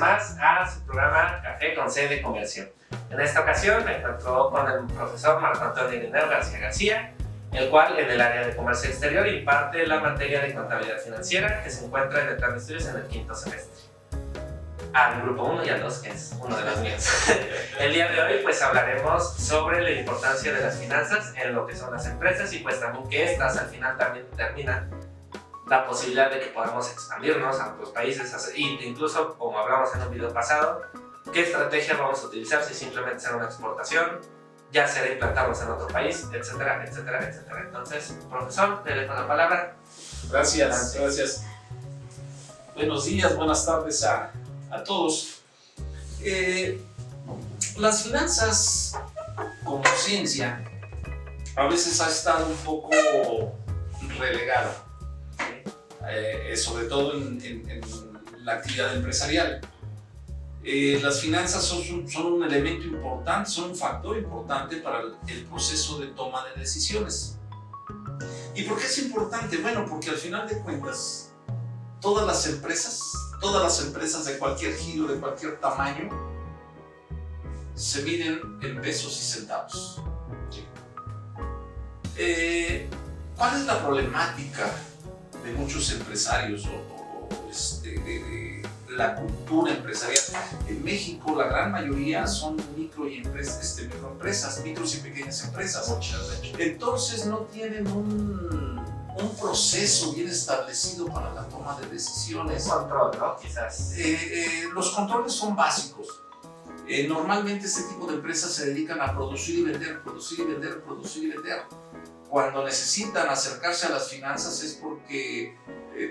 más a su programa Café con C de Comercio. En esta ocasión me encuentro con el profesor Marco Antonio Irineo García García, el cual en el área de comercio exterior imparte la materia de contabilidad financiera que se encuentra en el plan de estudios en el quinto semestre. Al grupo 1 y al 2, que es uno de los míos. El día de hoy pues hablaremos sobre la importancia de las finanzas en lo que son las empresas y pues también que estas al final también determinan la posibilidad de que podamos expandirnos a otros países e incluso, como hablamos en un video pasado, qué estrategia vamos a utilizar, si simplemente será una exportación, ya será implantarnos en otro país, etcétera, etcétera, etcétera. Entonces, profesor, te dejo la palabra. Gracias. Buenos días, buenas tardes a todos. Las finanzas como ciencia a veces ha estado un poco relegada, sobre todo en la actividad empresarial. Las finanzas son un elemento importante, son un factor importante para el proceso de toma de decisiones. ¿Y por qué es importante? Bueno, porque al final de cuentas, todas las empresas de cualquier giro, de cualquier tamaño, se miden en pesos y centavos. ¿Cuál es la problemática de muchos empresarios de la cultura empresarial? En México la gran mayoría son microempresas, micros y pequeñas empresas. Entonces no tienen un proceso bien establecido para la toma de decisiones. Un control, ¿no? Quizás. Los controles son básicos. Normalmente este tipo de empresas se dedican a producir y vender. Cuando necesitan acercarse a las finanzas es porque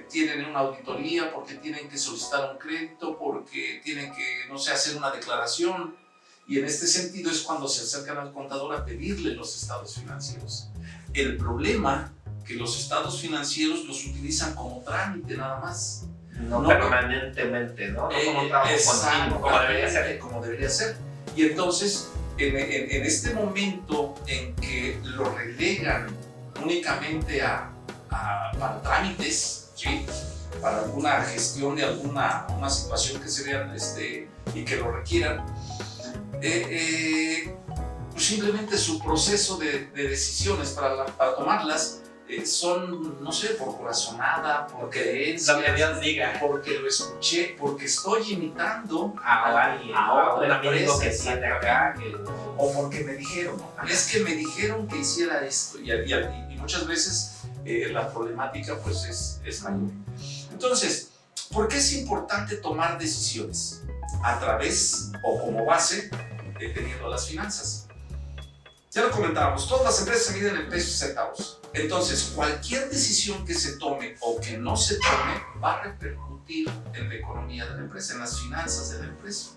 tienen una auditoría, porque tienen que solicitar un crédito, porque tienen que, hacer una declaración. Y en este sentido es cuando se acercan al contador a pedirle los estados financieros. El problema que los estados financieros los utilizan como trámite nada más. No permanentemente, ¿no? No como un trabajo continuo, como debería ser. Y entonces, en este momento en que lo relegan únicamente para trámites, ¿sí? Para alguna gestión de una situación que se vean y que lo requieran, pues simplemente su proceso de decisiones para tomarlas son, por corazonada, por creencia, lo que Dios diga, porque lo escuché, porque estoy imitando a alguien, a un amigo que tiene acá, o porque me dijeron, es que me dijeron que hiciera esto, y muchas veces la problemática pues es mayor. Entonces, ¿por qué es importante tomar decisiones? A través o como base teniendo las finanzas. Ya lo comentábamos, todas las empresas se miden en pesos y centavos. Entonces, cualquier decisión que se tome o que no se tome va a repercutir en la economía de la empresa, en las finanzas de la empresa.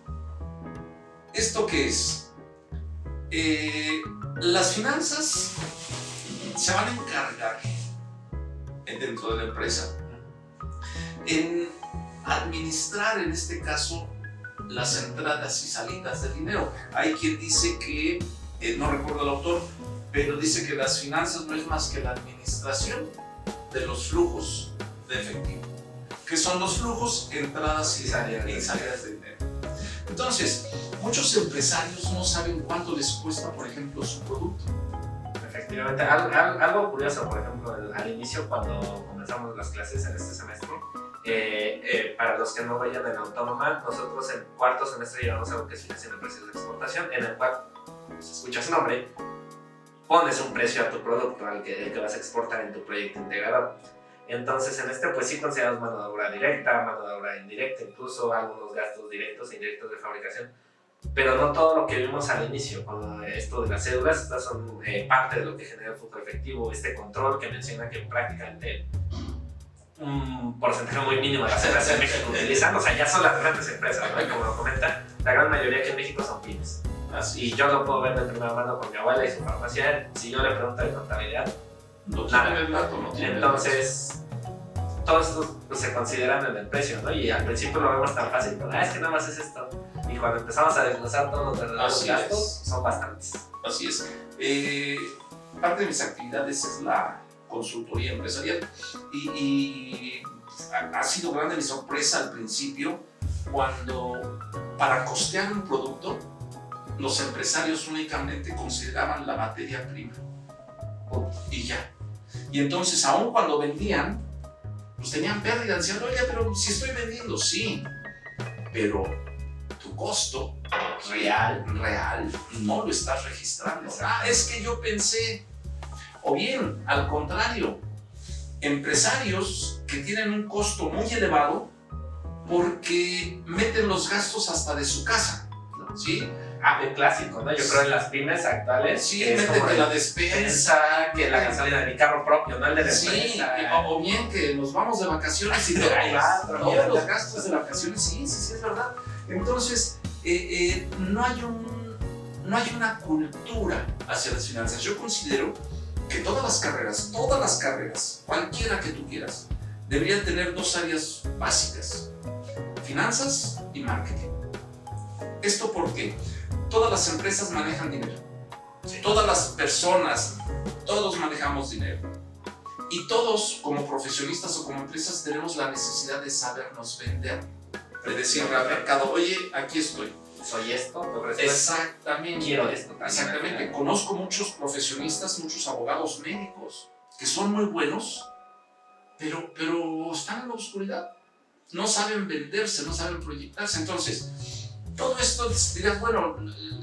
¿Esto qué es? Las finanzas se van a encargar dentro de la empresa en administrar, en este caso, las entradas y salidas de dinero. Hay quien dice que, no recuerdo el autor, pero dice que las finanzas no es más que la administración de los flujos de efectivo. ¿Qué son los flujos? Entradas y salidas de dinero. Entonces, muchos empresarios no saben cuánto les cuesta, por ejemplo, su producto. Efectivamente, algo curioso, por ejemplo, al inicio cuando comenzamos las clases en este semestre, para los que no vayan en autónoma, nosotros en cuarto semestre llevamos algo que es financiación de precios de exportación, en el cual, si escuchas nombre, pones un precio a tu producto, al que vas a exportar en tu proyecto integrador. Entonces en este pues sí consideramos mano de obra directa, mano de obra indirecta, incluso algunos gastos directos e indirectos de fabricación, pero no todo lo que vimos al inicio con esto de las cédulas. Estas son parte de lo que genera el flujo efectivo, este control que menciona que prácticamente un porcentaje muy mínimo de las empresas en México utilizan, ya son las grandes empresas, ¿no? Y como lo comenta, la gran mayoría aquí en México son pymes. Y yo lo puedo ver de primera mano con mi abuela y su farmacia. Si yo le pregunto de contabilidad, no tiene el dato, no tiene. Entonces, todos estos pues, se consideran en el precio, ¿no? Y al principio lo vemos tan fácil, pero es que nada más es esto. Y cuando empezamos a desglosar todos los verdaderos gastos, son bastantes. Así es. Parte de mis actividades es la consultoría empresarial y ha sido grande mi sorpresa al principio cuando para costear un producto, los empresarios únicamente consideraban la materia prima y ya. Y entonces, aun cuando vendían, pues tenían pérdida. Decían, oye, pero si estoy vendiendo, sí, pero tu costo real, no lo estás registrando. Es que yo pensé. O bien, al contrario, empresarios que tienen un costo muy elevado porque meten los gastos hasta de su casa, ¿sí? El clásico, ¿no? Yo creo en las pymes actuales. Sí, meten que la despensa, que la gasolina de mi carro propio, no el de la sí, empresa. o bien que nos vamos de vacaciones y ahí va, todos los gastos de vacaciones, sí, es verdad. Entonces, no hay una cultura hacia las finanzas. Yo considero que todas las carreras, cualquiera que tú quieras, deberían tener dos áreas básicas: finanzas y marketing. ¿Esto por qué? Todas las empresas manejan dinero. Sí. Todas las personas, todos manejamos dinero. Y todos, como profesionistas o como empresas, tenemos la necesidad de sabernos vender. De decirle al mercado, oye, aquí estoy. Soy esto, exactamente. Quiero esto. Exactamente. Conozco muchos profesionistas, muchos abogados médicos que son muy buenos, pero están en la oscuridad. No saben venderse, no saben proyectarse. Entonces, todo esto dirás, bueno,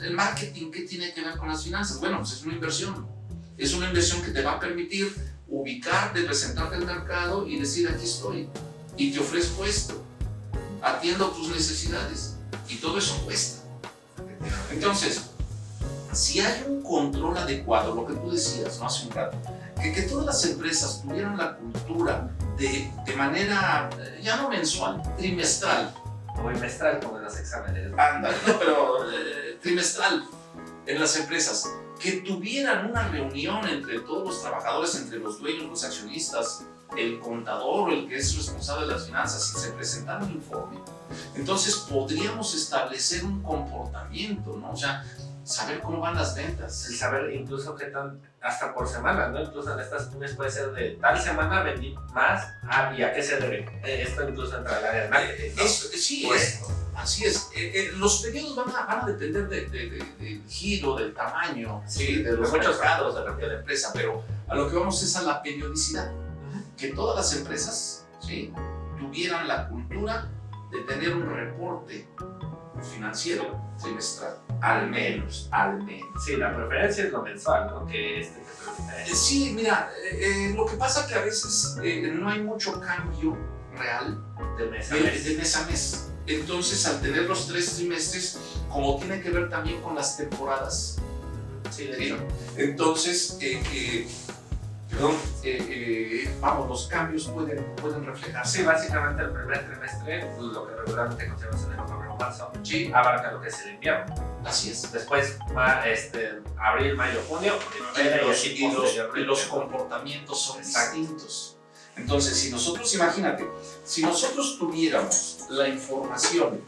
el marketing, ¿qué tiene que ver con las finanzas? Bueno, pues es una inversión. Es una inversión que te va a permitir ubicarte, presentarte al mercado y decir, aquí estoy y te ofrezco esto. Atiendo tus necesidades. Y todo eso cuesta. Entonces, si hay un control adecuado, lo que tú decías, ¿no? Hace un rato, que todas las empresas tuvieran la cultura de manera, ya no mensual, trimestral. O bimestral, como en los exámenes. Anda, no, pero trimestral en las empresas, que tuvieran una reunión entre todos los trabajadores, entre los dueños, los accionistas, el contador, el que es responsable de las finanzas, y se presentara un informe. Entonces podríamos establecer un comportamiento, ¿no? O sea, saber cómo van las ventas. El saber incluso qué tan, hasta por semana, ¿no? Incluso en estas pymes puede ser de tal semana vendí más, ¿y a qué se debe? Esto incluso entra al área de marketing, ¿no? Sí, así es. Los periodos van a depender del giro, del tamaño, sí, de los muchos grados de la empresa, pero a lo que vamos es a la periodicidad. Que todas las empresas, ¿sí?, tuvieran la cultura de tener un reporte financiero trimestral, al menos. Sí, la preferencia es lo mensual, ¿no? Sí, mira, lo que pasa es que a veces no hay mucho cambio real de mes a mes. Entonces, al tener los 3 trimestres, como tiene que ver también con las temporadas, sí, de hecho. Entonces, vamos, los cambios pueden reflejarse. Sí, básicamente el primer trimestre, lo que regularmente consideramos enero, febrero, marzo, sí, abarca lo que es el invierno. Así es. Después, abril, mayo, junio, y los comportamientos son distintos. Entonces, si nosotros, imagínate, si nosotros tuviéramos la información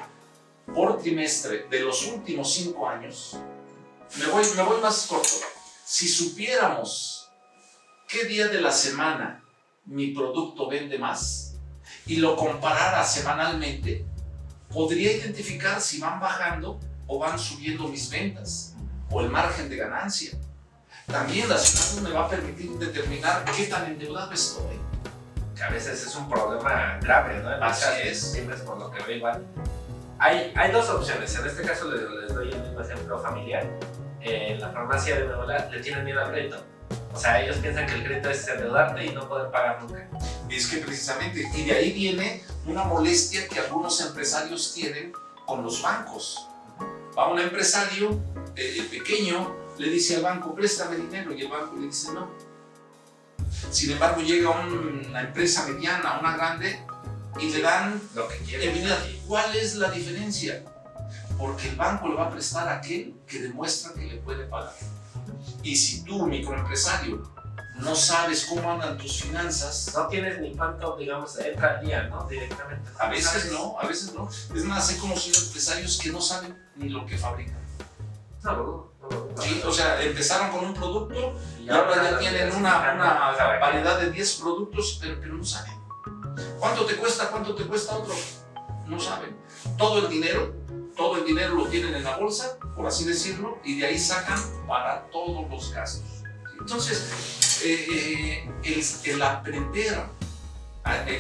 por trimestre de los últimos 5 años, me voy más corto. Si supiéramos qué día de la semana mi producto vende más y lo comparara semanalmente, podría identificar si van bajando o van subiendo mis ventas o el margen de ganancia. También las finanzas me va a permitir determinar qué tan endeudado estoy. Que a veces es un problema grave, ¿no? Así es. Siempre es por lo que veo igual. Hay dos opciones. En este caso les doy el mismo ejemplo familiar. En la farmacia de mi abuela le tienen miedo al crédito. O sea, ellos piensan que el crédito es endeudarte y no poder pagar nunca. Es que precisamente, y de ahí viene una molestia que algunos empresarios tienen con los bancos. Va un empresario pequeño, le dice al banco, préstame dinero, y el banco le dice no. Sin embargo, llega una empresa mediana, una grande, y le dan lo que quiere. ¿Cuál es la diferencia? Porque el banco le va a prestar a aquel que demuestra que le puede pagar. Y si tú, microempresario, no sabes cómo andan tus finanzas, no tienes ni cuánto, digamos, entra al día, ¿no? Directamente. A veces no. Es más, he conocido empresarios que no saben ni lo que fabrican. No. Sí, o sea, empezaron con un producto y ahora ya tienen una variedad de 10 productos, pero no saben. ¿Cuánto te cuesta otro? no saben. Todo el dinero lo tienen en la bolsa, por así decirlo, y de ahí sacan para todos los gastos. Entonces, el aprender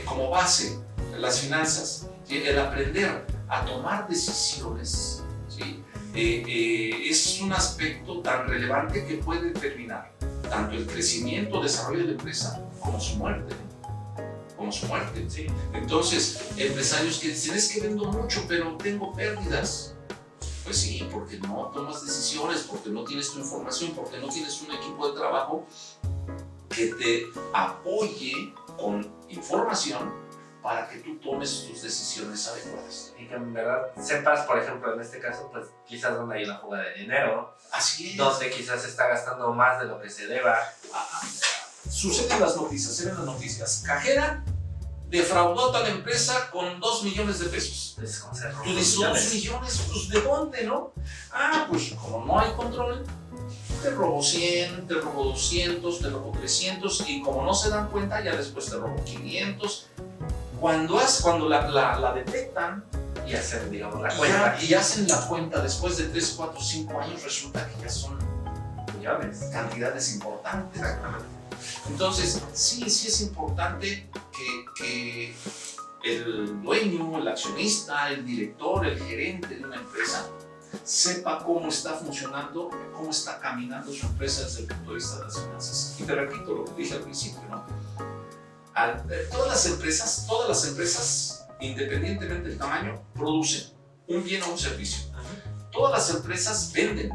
como base las finanzas, ¿sí? El aprender a tomar decisiones, ¿sí? Es un aspecto tan relevante que puede determinar tanto el crecimiento o desarrollo de la empresa como su muerte. ¿Sí? Entonces, empresarios que dicen, es que vendo mucho, pero tengo pérdidas. Pues sí, porque no tomas decisiones, porque no tienes tu información, porque no tienes un equipo de trabajo que te apoye con información para que tú tomes tus decisiones adecuadas. Y que en verdad sepas, por ejemplo, en este caso, pues quizás donde hay una fuga de dinero. Así es. Donde quizás se está gastando más de lo que se deba. Suceden las noticias, se ven las noticias. Cajera defraudó a la empresa con 2 millones de pesos. Pues, ¿cómo se roban Tú dices, 2 millones, pues ¿de dónde, no? Pues como no hay control, te robo 100, te robo 200, te robo 300 y como no se dan cuenta, ya después te robo 500. Cuando la detectan y hacen, digamos, la cuenta. Y hacen la cuenta después de 3, 4, 5 años, resulta que ya son millones. Cantidades importantes. Exactamente. Entonces, sí es importante que el dueño, el accionista, el director, el gerente de una empresa sepa cómo está funcionando, cómo está caminando su empresa desde el punto de vista de las finanzas. Y te repito lo que dije al principio, ¿no? Todas las empresas, independientemente del tamaño, producen un bien o un servicio. Todas las empresas venden.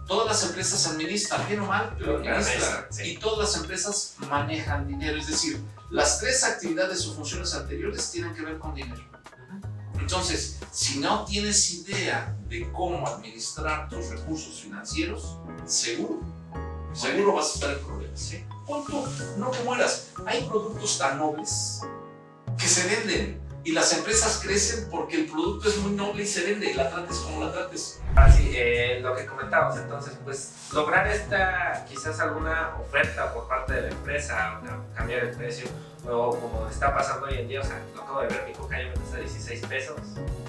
Todas las empresas administran, bien o mal, pero administran. Sí. Y todas las empresas manejan dinero. Es decir, las 3 actividades o funciones anteriores tienen que ver con dinero. Entonces, si no tienes idea de cómo administrar tus recursos financieros, seguro vas a estar en problemas. ¿Sí? Punto. No te mueras. Hay productos tan nobles que se venden. Y las empresas crecen porque el producto es muy noble y se vende, y la trates como la trates. Así, lo que comentábamos, entonces, pues lograr quizás alguna oferta por parte de la empresa, o cambiar el precio, o como está pasando hoy en día, o sea, lo acabo de ver, mi coca ya me cuesta 16 pesos.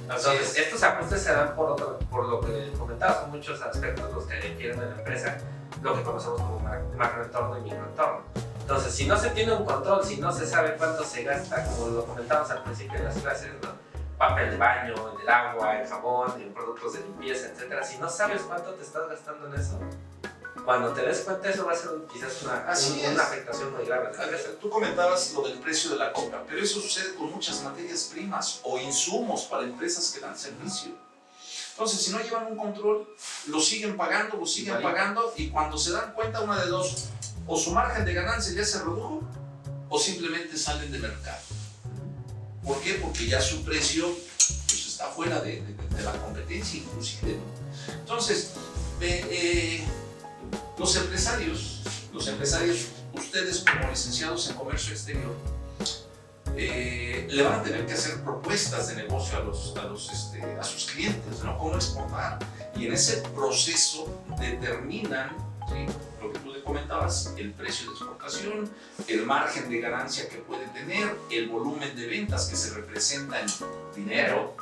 Entonces, estos ajustes se dan por lo que comentabas, son muchos aspectos los que quieren de la empresa, lo que conocemos como macroentorno y microentorno. Entonces, si no se tiene un control, si no se sabe cuánto se gasta, como lo comentábamos al principio de las clases, ¿no? Papel de baño, en el agua, el jabón, en productos de limpieza, etc. Si no sabes cuánto te estás gastando en eso, cuando te des cuenta, eso va a ser quizás una afectación muy grave. Tú comentabas lo del precio de la coca, pero eso sucede con muchas materias primas o insumos para empresas que dan servicio. Entonces, si no llevan un control, lo siguen pagando, y cuando se dan cuenta, una de dos: o su margen de ganancia ya se redujo, o simplemente salen de mercado. ¿Por qué? Porque ya su precio pues, está fuera de la competencia inclusive. Entonces, los empresarios, ustedes como licenciados en comercio exterior, le van a tener que hacer propuestas de negocio a sus clientes, ¿no? Cómo exportar. Y en ese proceso determinan, ¿sí?, lo que tú le comentabas, el precio de exportación, el margen de ganancia que puede tener, el volumen de ventas que se representa en dinero,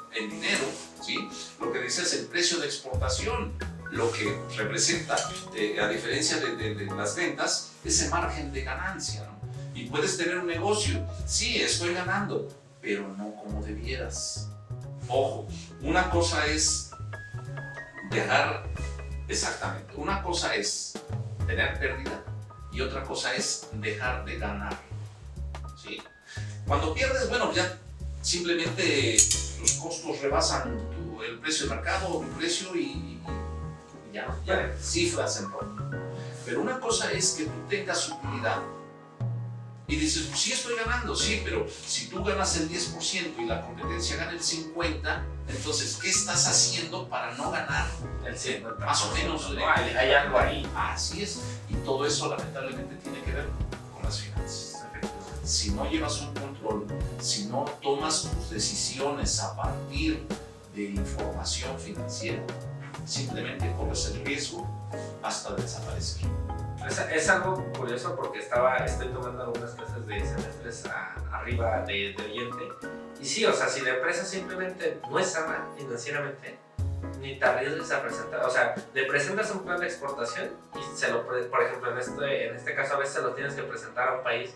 ¿sí? Lo que dices, el precio de exportación, lo que representa, a diferencia de las ventas, ese margen de ganancia, ¿no? Y puedes tener un negocio, sí, estoy ganando, pero no como debieras. Ojo, una cosa es una cosa es tener pérdida y otra cosa es dejar de ganar, ¿sí? Cuando pierdes, bueno, ya simplemente los costos rebasan el precio de mercado, tu precio y ya cifras en rojo. Pero una cosa es que tú tengas utilidad y dices, pues sí estoy ganando, sí, pero si tú ganas el 10% y la competencia gana el 50%, entonces, ¿qué estás haciendo para no ganar? El 100%. Más o menos. No, hay algo ahí. Así es. Y todo eso lamentablemente tiene que ver con las finanzas. Si no llevas un control, si no tomas tus decisiones a partir de información financiera, simplemente corres el riesgo hasta desaparecer. Es algo curioso porque estoy tomando algunas clases de semestre tienes arriba de oyente. Y sí, o sea, si la empresa simplemente no es sana financieramente, ni te arriesgues a presentar, o sea, le presentas un plan de exportación y por ejemplo, en este caso a veces lo tienes que presentar a un país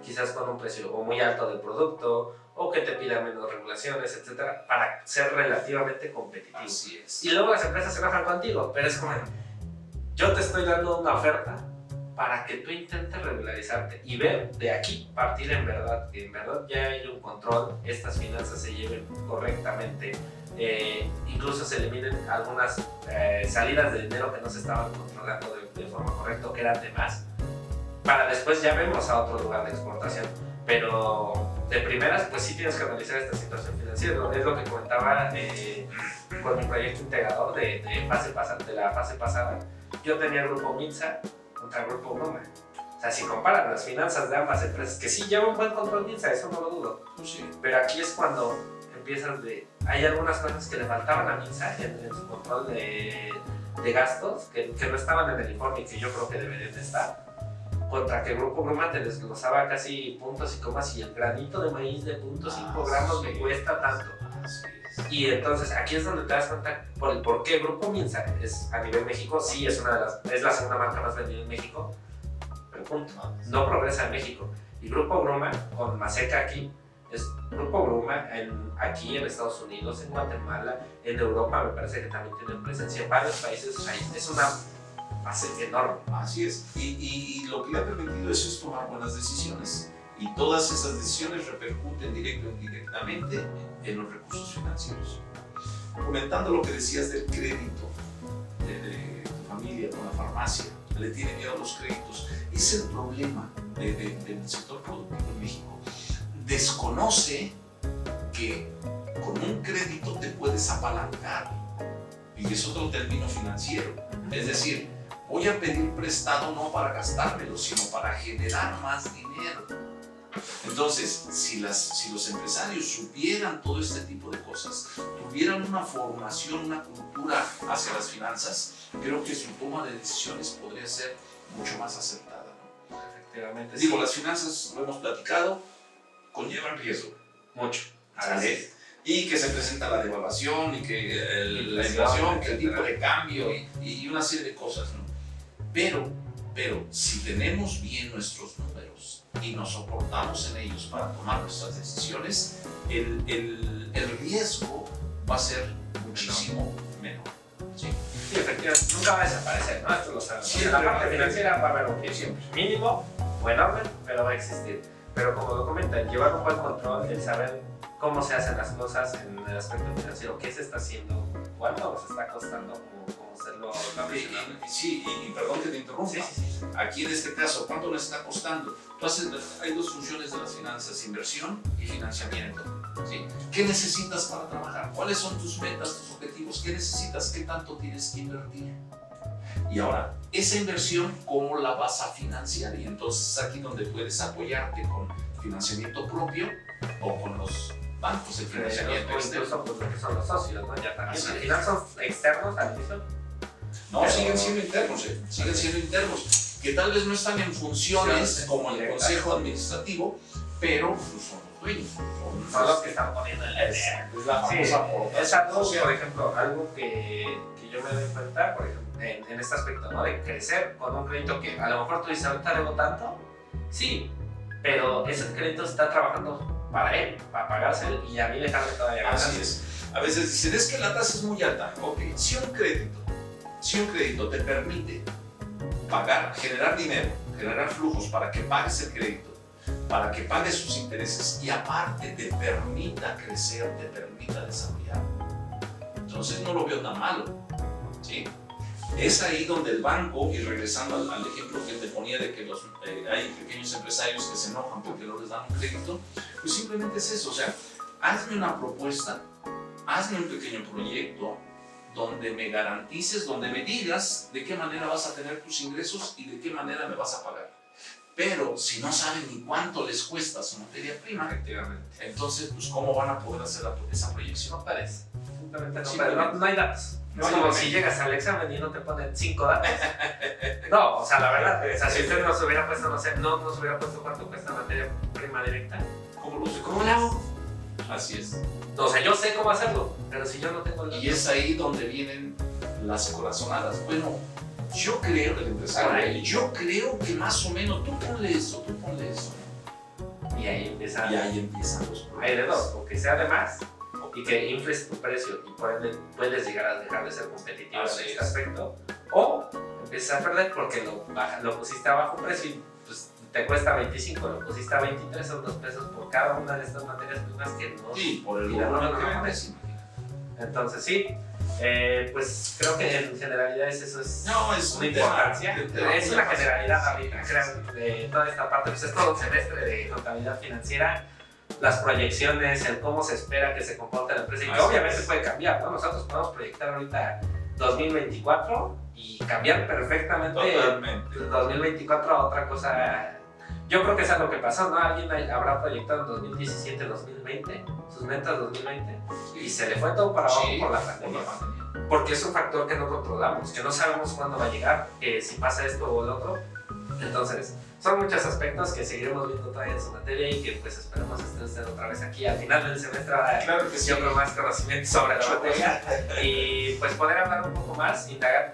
quizás con un precio o muy alto del producto o que te pida menos regulaciones, etcétera, para ser relativamente competitivo. Así es. Y luego las empresas se enojan contigo, pero es como, yo te estoy dando una oferta para que tú intentes regularizarte y ver de aquí partir en verdad, que en verdad ya hay un control, estas finanzas se lleven correctamente, incluso se eliminen algunas salidas de dinero que no se estaban controlando de forma correcta o que eran de más, para después ya vemos a otro lugar de exportación. Pero de primeras, pues sí tienes que analizar esta situación financiera. Es lo que comentaba con mi proyecto integrador de la fase pasada. Yo tenía el grupo Minsa contra el grupo Bruma. O sea, si comparan las finanzas de ambas empresas, que sí llevan un buen control Minsa, eso no lo dudo. Sí. Pero aquí es cuando empiezas hay algunas cosas que le faltaban a Minsa en su control de gastos, que no estaban en el informe y que yo creo que deberían de estar. Contra que el grupo Bruma te desglosaba casi puntos y comas y el granito de maíz de 0.5 gramos me cuesta tanto. Y entonces aquí es donde te das cuenta por qué el grupo Minsa es a nivel México, sí es la segunda marca más vendida en México, pero punto, no progresa en México. Y grupo Bruma con Maseca aquí es grupo Bruma aquí en Estados Unidos, en Guatemala, en Europa me parece que también tienen presencia en varios países. Es una base enorme. Así es. Y lo que le ha permitido eso es tomar buenas decisiones. Y todas esas decisiones repercuten directo o indirectamente en los recursos financieros. Comentando lo que decías del crédito de tu familia con la farmacia, le tiene miedo a los créditos. Es el problema del sector productivo en México. Desconoce que con un crédito te puedes apalancar. Y es otro término financiero. Es decir, voy a pedir prestado no para gastármelo, sino para generar más dinero. Entonces, si los empresarios supieran todo este tipo de cosas, tuvieran una formación, una cultura hacia las finanzas, creo que su toma de decisiones podría ser mucho más acertada, ¿no? Efectivamente. Digo, las finanzas, lo hemos platicado, conllevan riesgo. Mucho. ¿Sale? Y que se presenta la devaluación y que la inflación, que el tipo de cambio y una serie de cosas, ¿no? Pero si tenemos bien nuestros números y nos soportamos en ellos para tomar nuestras decisiones, el riesgo va a ser muchísimo menor. ¿Sí? Sí, efectivamente, nunca va a desaparecer, ¿no? Esto lo sabemos. Sí, en la parte financiera va a haber un riesgo mínimo o enorme, pero va a existir. Pero como lo comentan, llevar un buen control, el saber cómo se hacen las cosas en el aspecto financiero, qué se está haciendo, cuánto nos está costando, como usted lo mencionaba. Sí, y perdón que te interrumpa. Sí. Aquí en este caso, ¿cuánto nos está costando? Entonces, hay dos funciones de las finanzas, inversión y financiamiento. ¿Sí? ¿Qué necesitas para trabajar? ¿Cuáles son tus metas, tus objetivos? ¿Qué necesitas? ¿Qué tanto tienes que invertir? Y ahora, esa inversión, ¿cómo la vas a financiar? Y entonces aquí donde puedes apoyarte con financiamiento propio o con los bancos de financiamiento externo. Incluso pues, lo que son los socios, ¿no? Ya también. Al final son externos al inicio. No, pero siguen siendo internos, siguen siendo internos, que tal vez no están en funciones como el consejo administrativo, pero pues, son los dueños. Son los que están poniendo el dinero. Es la famosa aportación. Es algo, por ejemplo, algo que yo me doy cuenta, por ejemplo, en este aspecto, ¿no? De crecer con un crédito que a lo mejor tú dices, ahorita debo tanto, sí, pero ese crédito está trabajando para él, para pagarse él y a mí dejarme todavía más. Así es. A veces dicen, es que la tasa es muy alta. Ok, si un crédito te permite pagar, generar dinero, generar flujos para que pagues el crédito, para que pagues sus intereses y aparte te permita crecer, te permita desarrollar, entonces no lo veo tan malo, ¿sí? Es ahí donde el banco, y regresando al ejemplo que te ponía de que hay pequeños empresarios que se enojan porque no les dan un crédito, pues simplemente es eso, o sea, hazme una propuesta, hazme un pequeño proyecto donde me garantices, donde me digas de qué manera vas a tener tus ingresos y de qué manera me vas a pagar. Pero si no saben ni cuánto les cuesta su materia prima, Efectivamente. entonces, pues, ¿cómo van a poder hacer esa proyección? No parece. Simplemente no, Simplemente. no hay datos. No, Es como si llegas al examen y no te ponen 5 datos. No, o sea, la verdad, o sea, si usted nos hubiera puesto, no sé, no nos hubiera puesto cuánto cuesta materia prima directa, ¿Cómo le hago? Así es. O sea, yo sé cómo hacerlo, pero si yo no tengo el... Y es ahí donde vienen las corazonadas. Bueno, yo creo, el empresario, yo creo que más o menos, tú ponle eso. Y ahí empiezan los problemas. Hay de dos, o que sea de más, y que infles tu precio y por ende puedes llegar a dejar de ser competitivo en este aspecto, o empiezas a perder porque lo pusiste a bajo precio y pues, te cuesta 25, lo pusiste a 23 o 2 pesos por cada una de estas materias primas que no... Sí, por el volumen que vendes. Entonces sí, pues creo que en generalidades eso es una importancia. Es una generalidad ahorita, creo, de toda esta parte, pues es todo un semestre de contabilidad financiera, las proyecciones, el cómo se espera que se comporte la empresa y que obviamente puede cambiar, ¿no? Nosotros podemos proyectar ahorita 2024 y cambiar perfectamente 2024 a otra cosa. Yo creo que es algo que pasó, ¿no? Alguien habrá proyectado en 2017, 2020, sus ventas 2020 y se le fue todo para abajo por la pandemia. Porque es un factor que no controlamos, que no sabemos cuándo va a llegar, si pasa esto o lo otro. Entonces, son muchos aspectos que seguiremos viendo todavía en su materia y que pues esperemos estén usted otra vez aquí al final del semestre. Claro que sí. Yo creo más conocimiento sobre la materia y pues poder hablar un poco más, indagar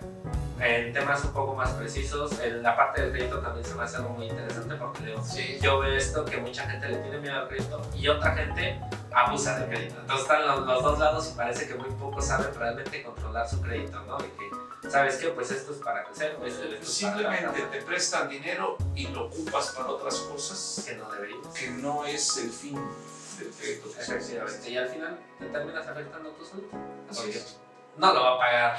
en temas un poco más precisos. En la parte del crédito también se me hace algo muy interesante porque yo veo esto que mucha gente le tiene miedo al crédito y otra gente abusa del crédito. Entonces están los dos lados y parece que muy pocos saben realmente controlar su crédito, ¿no? De que, ¿sabes qué? Pues esto es para crecer, o esto es simplemente para te prestan dinero y lo ocupas para otras cosas que no deberíamos. Que no es el fin del crédito. Efectivamente, y al final te terminas afectando tu salud. Así es. No lo va a pagar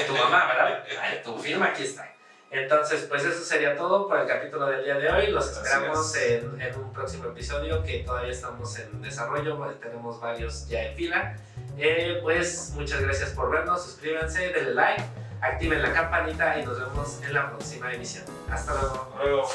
tu mamá, ¿verdad? Tu firma aquí está. Entonces, pues eso sería todo por el capítulo del día de hoy. Los esperamos en un próximo episodio que todavía estamos en desarrollo. Tenemos varios ya en fila. Pues muchas gracias por vernos. Suscríbanse, denle like, activen la campanita y nos vemos en la próxima emisión. Hasta luego.